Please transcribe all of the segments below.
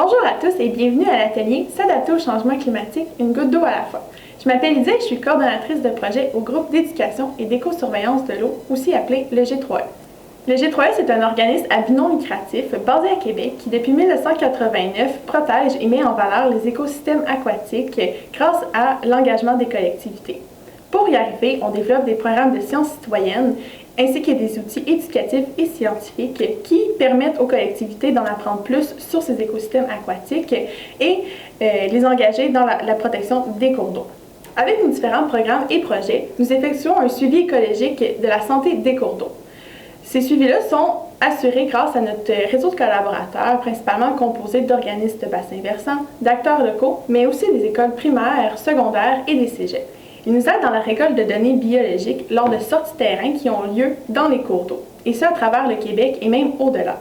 Bonjour à tous et bienvenue à l'atelier S'adapter au changement climatique, une goutte d'eau à la fois. Je m'appelle Lydia et je suis coordonnatrice de projet au groupe d'éducation et d'éco-surveillance de l'eau, aussi appelé le G3E. Le G3E, c'est un organisme à but non lucratif basé à Québec qui, depuis 1989, protège et met en valeur les écosystèmes aquatiques grâce à l'engagement des collectivités. Pour y arriver, on développe des programmes de sciences citoyennes ainsi que des outils éducatifs et scientifiques qui permettent aux collectivités d'en apprendre plus sur ces écosystèmes aquatiques et les engager dans la protection des cours d'eau. Avec nos différents programmes et projets, nous effectuons un suivi écologique de la santé des cours d'eau. Ces suivis-là sont assurés grâce à notre réseau de collaborateurs, principalement composé d'organismes de bassins versants, d'acteurs locaux, mais aussi des écoles primaires, secondaires et des cégeps. Ils nous aident dans la récolte de données biologiques lors de sorties terrain qui ont lieu dans les cours d'eau, et ce à travers le Québec et même au-delà.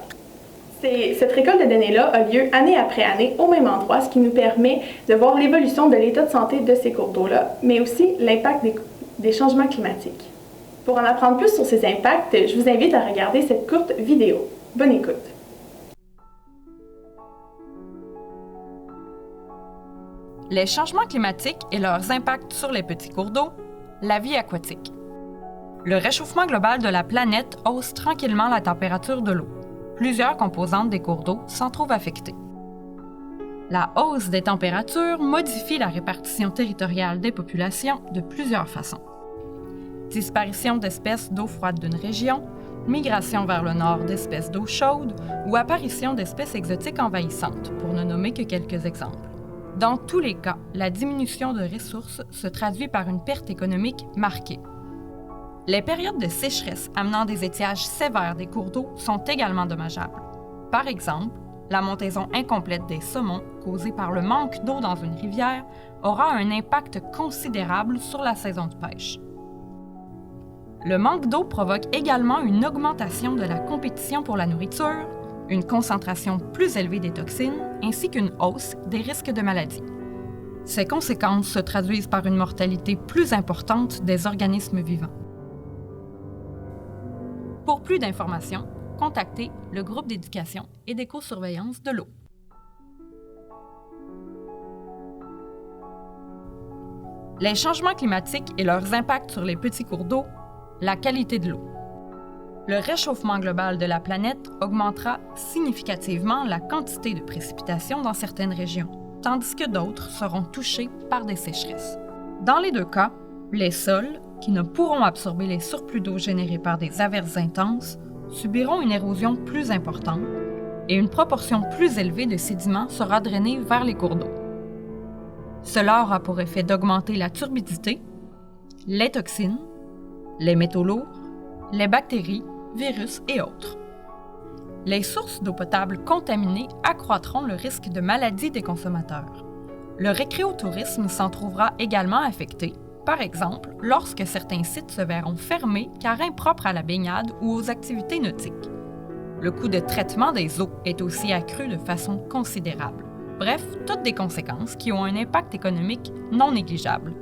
Cette récolte de données-là a lieu année après année au même endroit, ce qui nous permet de voir l'évolution de l'état de santé de ces cours d'eau-là, mais aussi l'impact des changements climatiques. Pour en apprendre plus sur ces impacts, je vous invite à regarder cette courte vidéo. Bonne écoute! Les changements climatiques et leurs impacts sur les petits cours d'eau, la vie aquatique. Le réchauffement global de la planète hausse tranquillement la température de l'eau. Plusieurs composantes des cours d'eau s'en trouvent affectées. La hausse des températures modifie la répartition territoriale des populations de plusieurs façons. Disparition d'espèces d'eau froide d'une région, migration vers le nord d'espèces d'eau chaude ou apparition d'espèces exotiques envahissantes, pour ne nommer que quelques exemples. Dans tous les cas, la diminution de ressources se traduit par une perte économique marquée. Les périodes de sécheresse amenant des étiages sévères des cours d'eau sont également dommageables. Par exemple, la montaison incomplète des saumons, causée par le manque d'eau dans une rivière, aura un impact considérable sur la saison de pêche. Le manque d'eau provoque également une augmentation de la compétition pour la nourriture, une concentration plus élevée des toxines, ainsi qu'une hausse des risques de maladies. Ces conséquences se traduisent par une mortalité plus importante des organismes vivants. Pour plus d'informations, contactez le groupe d'éducation et d'éco-surveillance de l'eau. Les changements climatiques et leurs impacts sur les petits cours d'eau, la qualité de l'eau. Le réchauffement global de la planète augmentera significativement la quantité de précipitations dans certaines régions, tandis que d'autres seront touchées par des sécheresses. Dans les deux cas, les sols, qui ne pourront absorber les surplus d'eau générés par des averses intenses, subiront une érosion plus importante et une proportion plus élevée de sédiments sera drainée vers les cours d'eau. Cela aura pour effet d'augmenter la turbidité, les toxines, les métaux lourds, les bactéries, virus et autres. Les sources d'eau potable contaminées accroîtront le risque de maladie des consommateurs. Le récréotourisme s'en trouvera également affecté, par exemple lorsque certains sites se verront fermés car impropres à la baignade ou aux activités nautiques. Le coût de traitement des eaux est aussi accru de façon considérable. Bref, toutes des conséquences qui ont un impact économique non négligeable.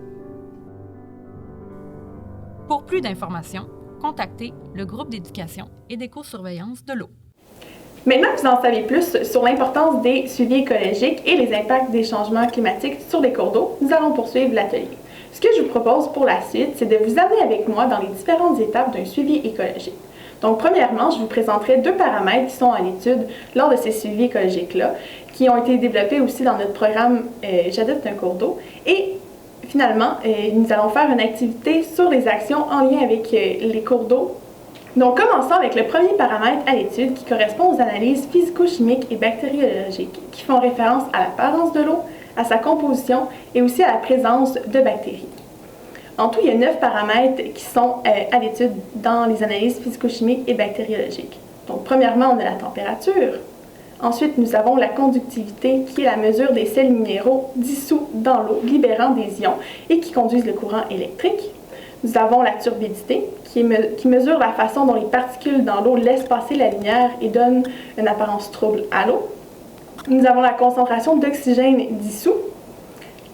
Pour plus d'informations, contactez le groupe d'éducation et d'éco-surveillance de l'eau. Maintenant que vous en savez plus sur l'importance des suivis écologiques et les impacts des changements climatiques sur les cours d'eau, nous allons poursuivre l'atelier. Ce que je vous propose pour la suite, c'est de vous amener avec moi dans les différentes étapes d'un suivi écologique. Donc, premièrement, je vous présenterai deux paramètres qui sont à l'étude lors de ces suivis écologiques-là, qui ont été développés aussi dans notre programme J'adopte un cours d'eau. Et finalement, nous allons faire une activité sur les actions en lien avec les cours d'eau. Donc, commençons avec le premier paramètre à l'étude qui correspond aux analyses physico-chimiques et bactériologiques qui font référence à l'apparence de l'eau, à sa composition et aussi à la présence de bactéries. En tout, il y a 9 paramètres qui sont à l'étude dans les analyses physico-chimiques et bactériologiques. Donc, premièrement, on a la température. Ensuite, nous avons la conductivité, qui est la mesure des sels minéraux dissous dans l'eau, libérant des ions et qui conduisent le courant électrique. Nous avons la turbidité, qui mesure la façon dont les particules dans l'eau laissent passer la lumière et donnent une apparence trouble à l'eau. Nous avons la concentration d'oxygène dissous,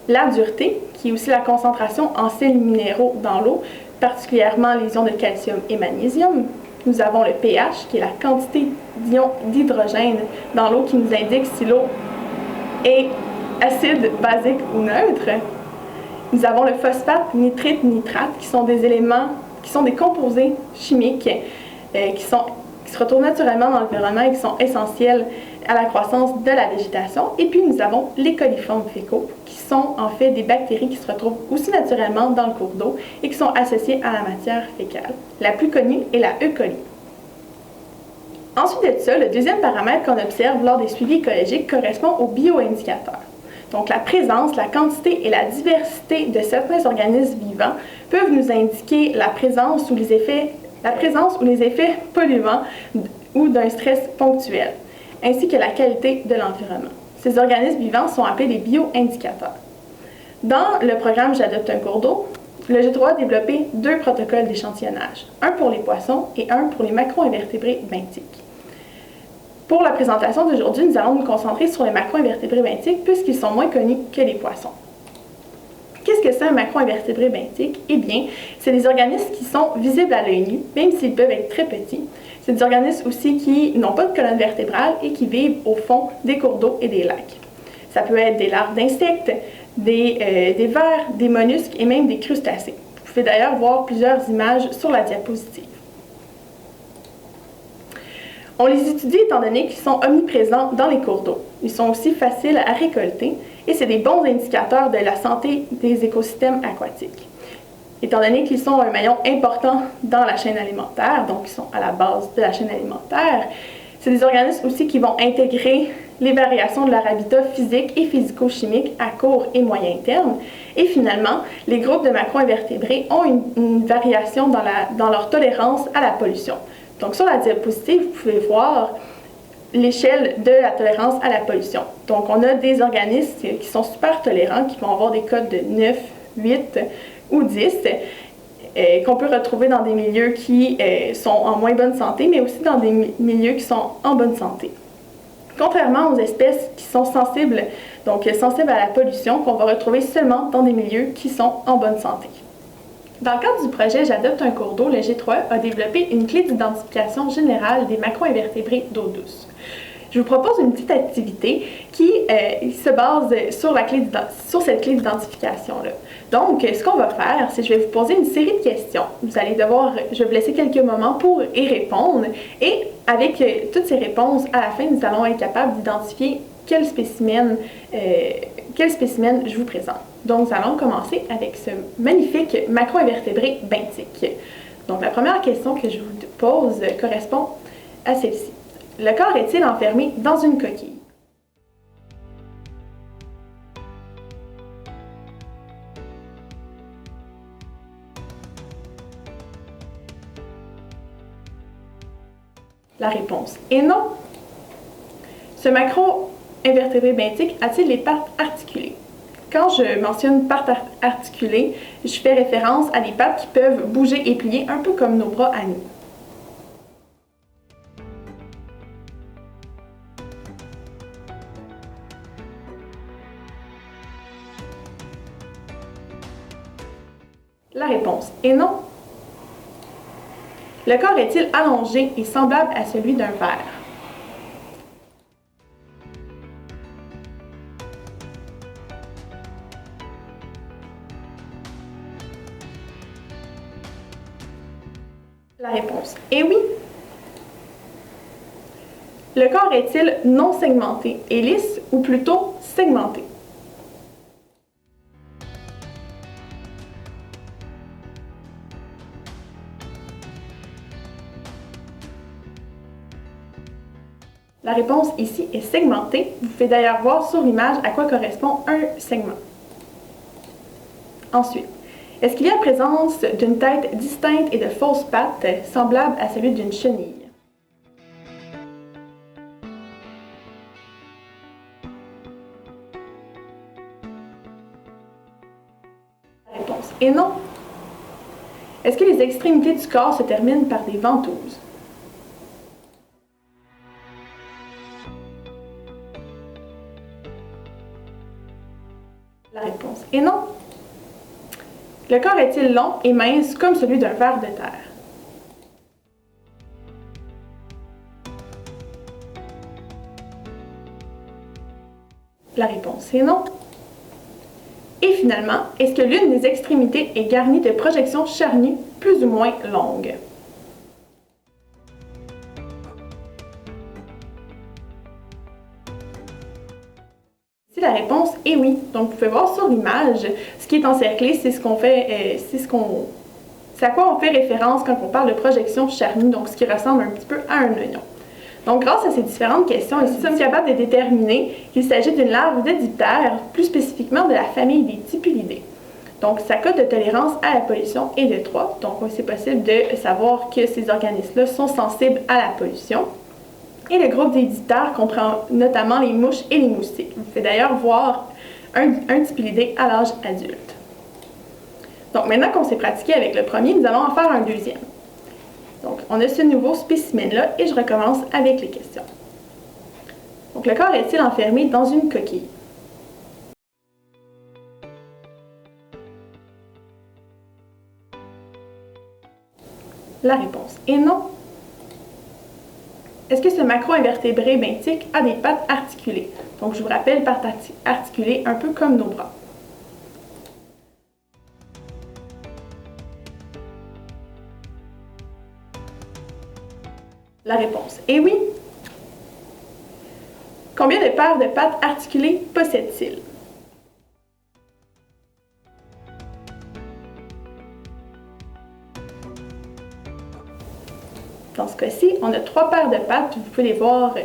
la dureté, qui est aussi la concentration en sels minéraux dans l'eau, particulièrement les ions de calcium et magnésium. Nous avons le pH, qui est la quantité d'ions d'hydrogène dans l'eau, qui nous indique si l'eau est acide, basique ou neutre. Nous avons le phosphate, nitrite, nitrate, qui sont des éléments, qui sont des composés chimiques qui se retrouvent naturellement dans l'environnement et qui sont essentiels à la croissance de la végétation. Et puis nous avons les coliformes fécaux, qui sont en fait des bactéries qui se retrouvent aussi naturellement dans le cours d'eau et qui sont associées à la matière fécale. La plus connue est la E. coli. Ensuite de ça, le deuxième paramètre qu'on observe lors des suivis écologiques correspond aux bioindicateurs. Donc la présence, la quantité et la diversité de certains organismes vivants peuvent nous indiquer la présence ou les effets polluants ou d'un stress ponctuel, ainsi que la qualité de l'environnement. Ces organismes vivants sont appelés des bioindicateurs. Dans le programme J'adopte un cours d'eau, le G3 a développé 2 protocoles d'échantillonnage, un pour les poissons et un pour les macro-invertébrés benthiques. Pour la présentation d'aujourd'hui, nous allons nous concentrer sur les macro-invertébrés benthiques puisqu'ils sont moins connus que les poissons. Qu'est-ce que c'est un macro-invertébré benthique? Eh bien, c'est des organismes qui sont visibles à l'œil nu, même s'ils peuvent être très petits. C'est des organismes aussi qui n'ont pas de colonne vertébrale et qui vivent au fond des cours d'eau et des lacs. Ça peut être des larves d'insectes, des vers, des mollusques et même des crustacés. Vous pouvez d'ailleurs voir plusieurs images sur la diapositive. On les étudie étant donné qu'ils sont omniprésents dans les cours d'eau. Ils sont aussi faciles à récolter et c'est des bons indicateurs de la santé des écosystèmes aquatiques. Étant donné qu'ils sont un maillon important dans la chaîne alimentaire, donc ils sont à la base de la chaîne alimentaire, c'est des organismes aussi qui vont intégrer les variations de leur habitat physique et physico-chimique à court et moyen terme. Et finalement, les groupes de macro-invertébrés ont une variation dans leur tolérance à la pollution. Donc sur la diapositive, vous pouvez voir l'échelle de la tolérance à la pollution. Donc on a des organismes qui sont super tolérants, qui vont avoir des codes de 9, 8 ou 10, qu'on peut retrouver dans des milieux qui sont en moins bonne santé, mais aussi dans des milieux qui sont en bonne santé. Contrairement aux espèces qui sont sensibles à la pollution, qu'on va retrouver seulement dans des milieux qui sont en bonne santé. Dans le cadre du projet J'adopte un cours d'eau, le G3 a développé une clé d'identification générale des macro-invertébrés d'eau douce. Je vous propose une petite activité qui se base sur cette clé d'identification-là. Donc, ce qu'on va faire, c'est que je vais vous poser une série de questions. Je vais vous laisser quelques moments pour y répondre. Et avec toutes ces réponses, à la fin, nous allons être capables d'identifier quel spécimen je vous présente. Donc, nous allons commencer avec ce magnifique macro-invertébré benthique. Donc, la première question que je vous pose correspond à celle-ci. Le corps est-il enfermé dans une coquille? La réponse est non. Ce macro-invertébré benthique a-t-il les pattes articulées? Quand je mentionne pattes articulées, je fais référence à des pattes qui peuvent bouger et plier un peu comme nos bras à nous. La réponse est non. Le corps est-il allongé et semblable à celui d'un ver? La réponse est oui. Le corps est-il non segmenté et lisse ou plutôt segmenté? La réponse ici est segmentée. Vous pouvez d'ailleurs voir sur l'image à quoi correspond un segment. Ensuite, est-ce qu'il y a présence d'une tête distincte et de fausses pattes semblables à celui d'une chenille? La réponse est non. Est-ce que les extrémités du corps se terminent par des ventouses? La réponse est non. Le corps est-il long et mince comme celui d'un ver de terre? La réponse est non. Et finalement, est-ce que l'une des extrémités est garnie de projections charnues plus ou moins longues? Si la réponse est oui, donc vous pouvez voir sur l'image, ce qui est encerclé, c'est à quoi on fait référence quand on parle de projection charnue, donc ce qui ressemble un petit peu à un oignon. Donc, grâce à ces différentes questions, nous sommes capables de déterminer qu'il s'agit d'une larve de diptère, plus spécifiquement de la famille des Tipulidés. Donc, sa cote de tolérance à la pollution est de 3. Donc, c'est possible de savoir que ces organismes-là sont sensibles à la pollution. Et le groupe des diptères comprend notamment les mouches et les moustiques. Vous pouvez d'ailleurs voir un Tipulidé à l'âge adulte. Donc, maintenant qu'on s'est pratiqué avec le premier, nous allons en faire un deuxième. Donc, on a ce nouveau spécimen-là et je recommence avec les questions. Donc, le corps est-il enfermé dans une coquille? La réponse est non. Est-ce que ce macro-invertébré benthique a des pattes articulées? Donc, je vous rappelle, pattes articulées un peu comme nos bras. La réponse est oui. Combien de paires de pattes articulées possède-t-il? Dans ce cas-ci, on a 3 paires de pattes. Vous pouvez les voir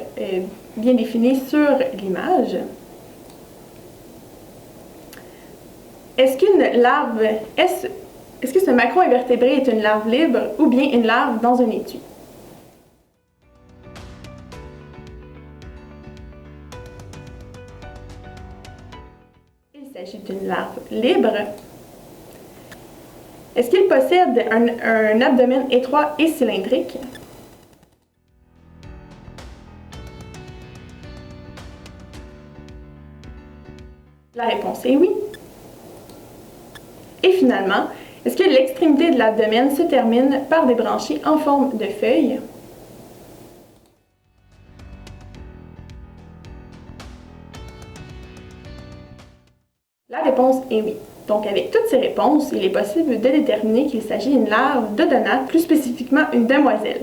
bien définies sur l'image. Est-ce que ce macro-invertébré est une larve libre ou bien une larve dans un étui? Il s'agit d'une larve libre. Est-ce qu'il possède un abdomen étroit et cylindrique? La réponse est oui. Et finalement, est-ce que l'extrémité de l'abdomen se termine par des branchies en forme de feuilles? La réponse est oui. Donc, avec toutes ces réponses, il est possible de déterminer qu'il s'agit d'une larve d'odonate, plus spécifiquement une demoiselle.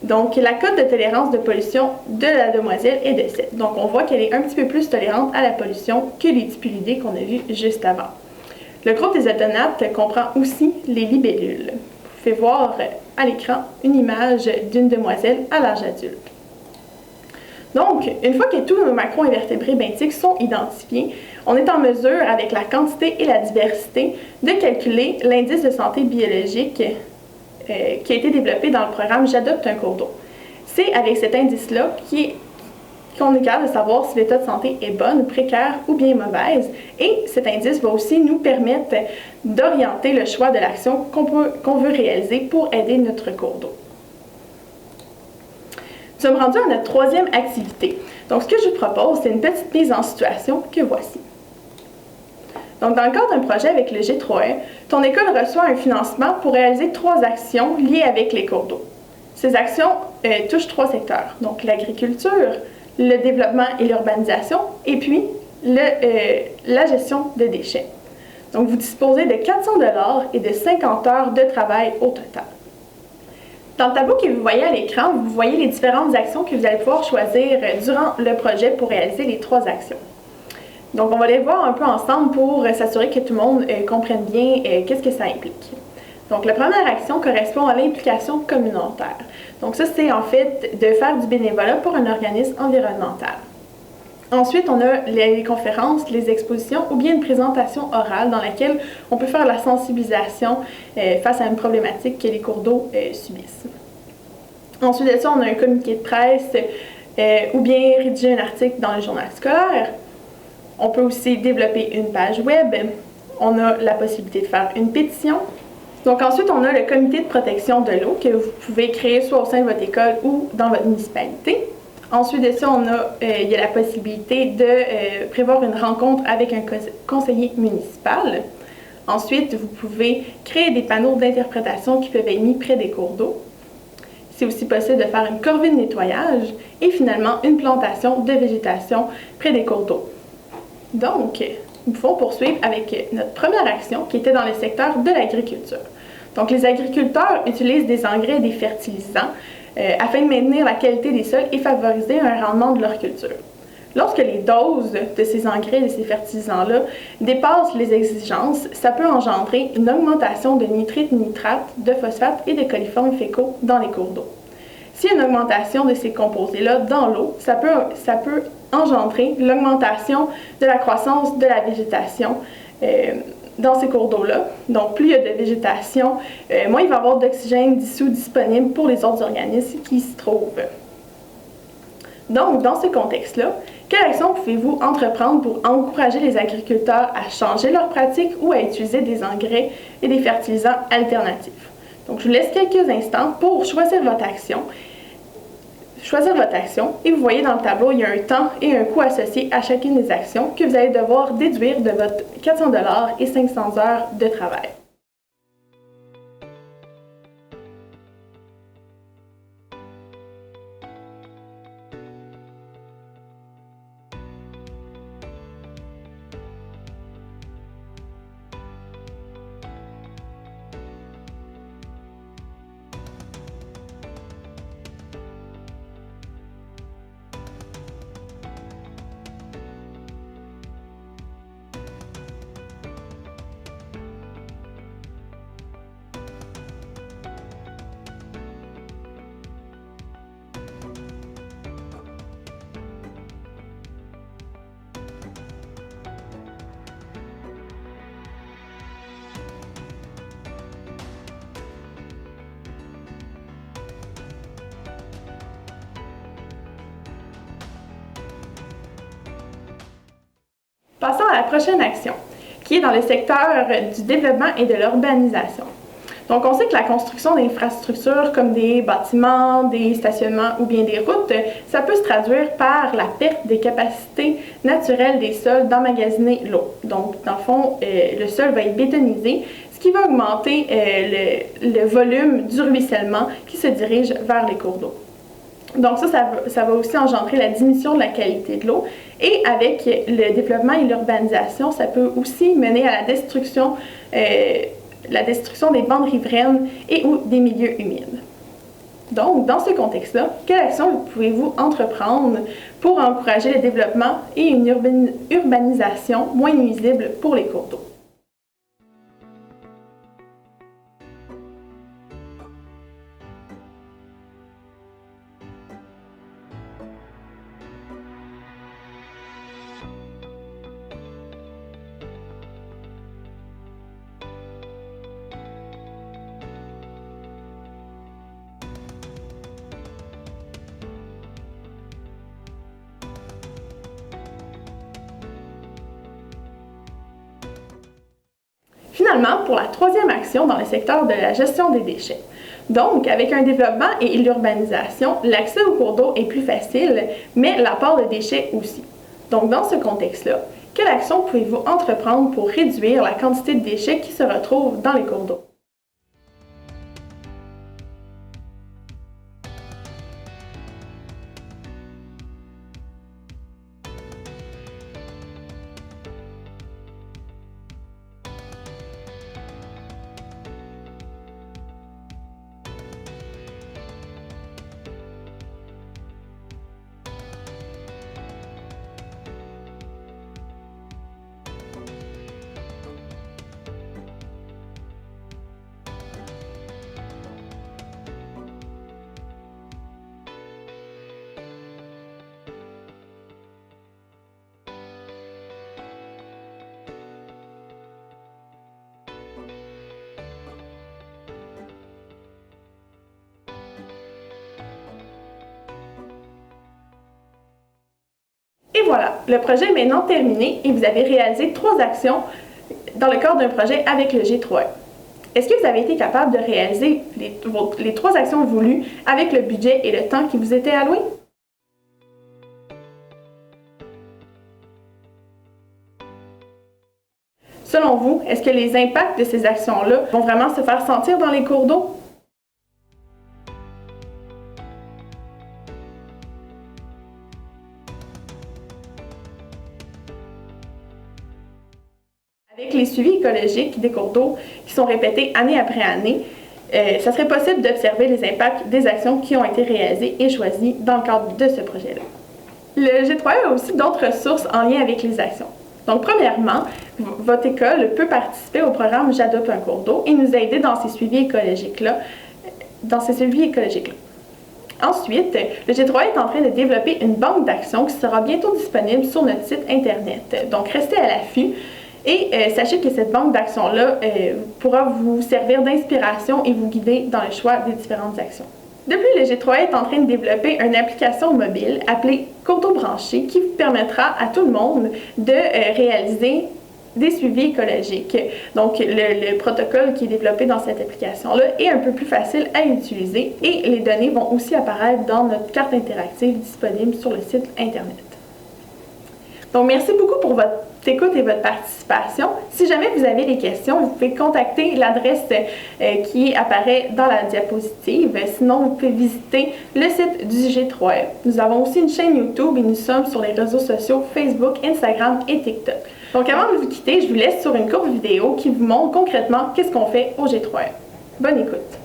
Donc, la cote de tolérance de pollution de la demoiselle est de 7. Donc, on voit qu'elle est un petit peu plus tolérante à la pollution que les Tipulidés qu'on a vus juste avant. Le groupe des odonates comprend aussi les libellules. Vous pouvez voir à l'écran une image d'une demoiselle à l'âge adulte. Donc, une fois que tous nos macro-invertébrés benthiques sont identifiés, on est en mesure, avec la quantité et la diversité, de calculer l'indice de santé biologique qui a été développé dans le programme J'adopte un cours d'eau. C'est avec cet indice-là qu'on est capable de savoir si l'état de santé est bonne, précaire ou bien mauvaise. Et cet indice va aussi nous permettre d'orienter le choix de l'action qu'on veut réaliser pour aider notre cours d'eau. Nous sommes rendus à notre troisième activité. Donc, ce que je vous propose, c'est une petite mise en situation que voici. Donc, dans le cadre d'un projet avec le G3E, ton école reçoit un financement pour réaliser 3 actions liées avec les cours d'eau. Ces actions touchent 3 secteurs, donc l'agriculture, le développement et l'urbanisation, et puis la gestion de déchets. Donc, vous disposez de 400 $ et de 50 heures de travail au total. Dans le tableau que vous voyez à l'écran, vous voyez les différentes actions que vous allez pouvoir choisir durant le projet pour réaliser les 3 actions. Donc, on va les voir un peu ensemble pour s'assurer que tout le monde comprenne bien qu'est-ce que ça implique. Donc, la première action correspond à l'implication communautaire. Donc, ça, c'est en fait de faire du bénévolat pour un organisme environnemental. Ensuite, on a les conférences, les expositions ou bien une présentation orale dans laquelle on peut faire la sensibilisation face à une problématique que les cours d'eau subissent. Ensuite de ça, on a un communiqué de presse ou bien rédiger un article dans le journal scolaire. On peut aussi développer une page web. On a la possibilité de faire une pétition. Donc ensuite, on a le comité de protection de l'eau que vous pouvez créer soit au sein de votre école ou dans votre municipalité. Ensuite de ça, il y a la possibilité de prévoir une rencontre avec un conseiller municipal. Ensuite, vous pouvez créer des panneaux d'interprétation qui peuvent être mis près des cours d'eau. C'est aussi possible de faire une corvée de nettoyage et finalement une plantation de végétation près des cours d'eau. Donc, nous pouvons poursuivre avec notre première action qui était dans le secteur de l'agriculture. Donc, les agriculteurs utilisent des engrais et des fertilisants afin de maintenir la qualité des sols et favoriser un rendement de leur culture. Lorsque les doses de ces engrais et de ces fertilisants-là dépassent les exigences, ça peut engendrer une augmentation de nitrites, nitrates, de phosphates et de coliformes fécaux dans les cours d'eau. S'il y a une augmentation de ces composés-là dans l'eau, ça peut engendrer l'augmentation de la croissance de la végétation dans ces cours d'eau-là. Donc, plus il y a de végétation, moins il va y avoir d'oxygène dissous disponible pour les autres organismes qui s'y trouvent. Donc, dans ce contexte-là, quelle action pouvez-vous entreprendre pour encourager les agriculteurs à changer leurs pratiques ou à utiliser des engrais et des fertilisants alternatifs? Donc, je vous laisse quelques instants pour choisir votre action. Et vous voyez dans le tableau, il y a un temps et un coût associé à chacune des actions que vous allez devoir déduire de votre 400 $ et 500 heures de travail. Passons à la prochaine action, qui est dans le secteur du développement et de l'urbanisation. Donc, on sait que la construction d'infrastructures comme des bâtiments, des stationnements ou bien des routes, ça peut se traduire par la perte des capacités naturelles des sols d'emmagasiner l'eau. Donc, dans le fond, le sol va être bétonisé, ce qui va augmenter le volume du ruissellement qui se dirige vers les cours d'eau. Donc ça va aussi engendrer la diminution de la qualité de l'eau. Et avec le développement et l'urbanisation, ça peut aussi mener à la destruction des bandes riveraines et ou des milieux humides. Donc, dans ce contexte-là, quelle action pouvez-vous entreprendre pour encourager le développement et une urbanisation moins nuisible pour les cours d'eau? Finalement, pour la troisième action dans le secteur de la gestion des déchets. Donc, avec un développement et l'urbanisation, l'accès aux cours d'eau est plus facile, mais l'apport de déchets aussi. Donc, dans ce contexte-là, quelle action pouvez-vous entreprendre pour réduire la quantité de déchets qui se retrouvent dans les cours d'eau? Et voilà, le projet est maintenant terminé et vous avez réalisé 3 actions dans le cadre d'un projet avec le G3E. Est-ce que vous avez été capable de réaliser les 3 actions voulues avec le budget et le temps qui vous était alloué? Selon vous, est-ce que les impacts de ces actions-là vont vraiment se faire sentir dans les cours d'eau? Avec les suivis écologiques des cours d'eau qui sont répétés année après année, ça serait possible d'observer les impacts des actions qui ont été réalisées et choisies dans le cadre de ce projet-là. Le G3E a aussi d'autres ressources en lien avec les actions. Donc, premièrement, votre école peut participer au programme J'adopte un cours d'eau et nous aider dans ces suivis écologiques-là. Ensuite, le G3E est en train de développer une banque d'actions qui sera bientôt disponible sur notre site Internet. Donc, restez à l'affût et sachez que cette banque d'actions-là pourra vous servir d'inspiration et vous guider dans le choix des différentes actions. De plus, le G3E est en train de développer une application mobile appelée Cours d'eau branché qui vous permettra à tout le monde de réaliser des suivis écologiques. Donc, le protocole qui est développé dans cette application-là est un peu plus facile à utiliser et les données vont aussi apparaître dans notre carte interactive disponible sur le site Internet. Donc, merci beaucoup pour votre écoute et votre participation. Si jamais vous avez des questions, vous pouvez contacter l'adresse qui apparaît dans la diapositive. Sinon, vous pouvez visiter le site du G3E. Nous avons aussi une chaîne YouTube et nous sommes sur les réseaux sociaux Facebook, Instagram et TikTok. Donc, avant de vous quitter, je vous laisse sur une courte vidéo qui vous montre concrètement qu'est-ce qu'on fait au G3E. Bonne écoute!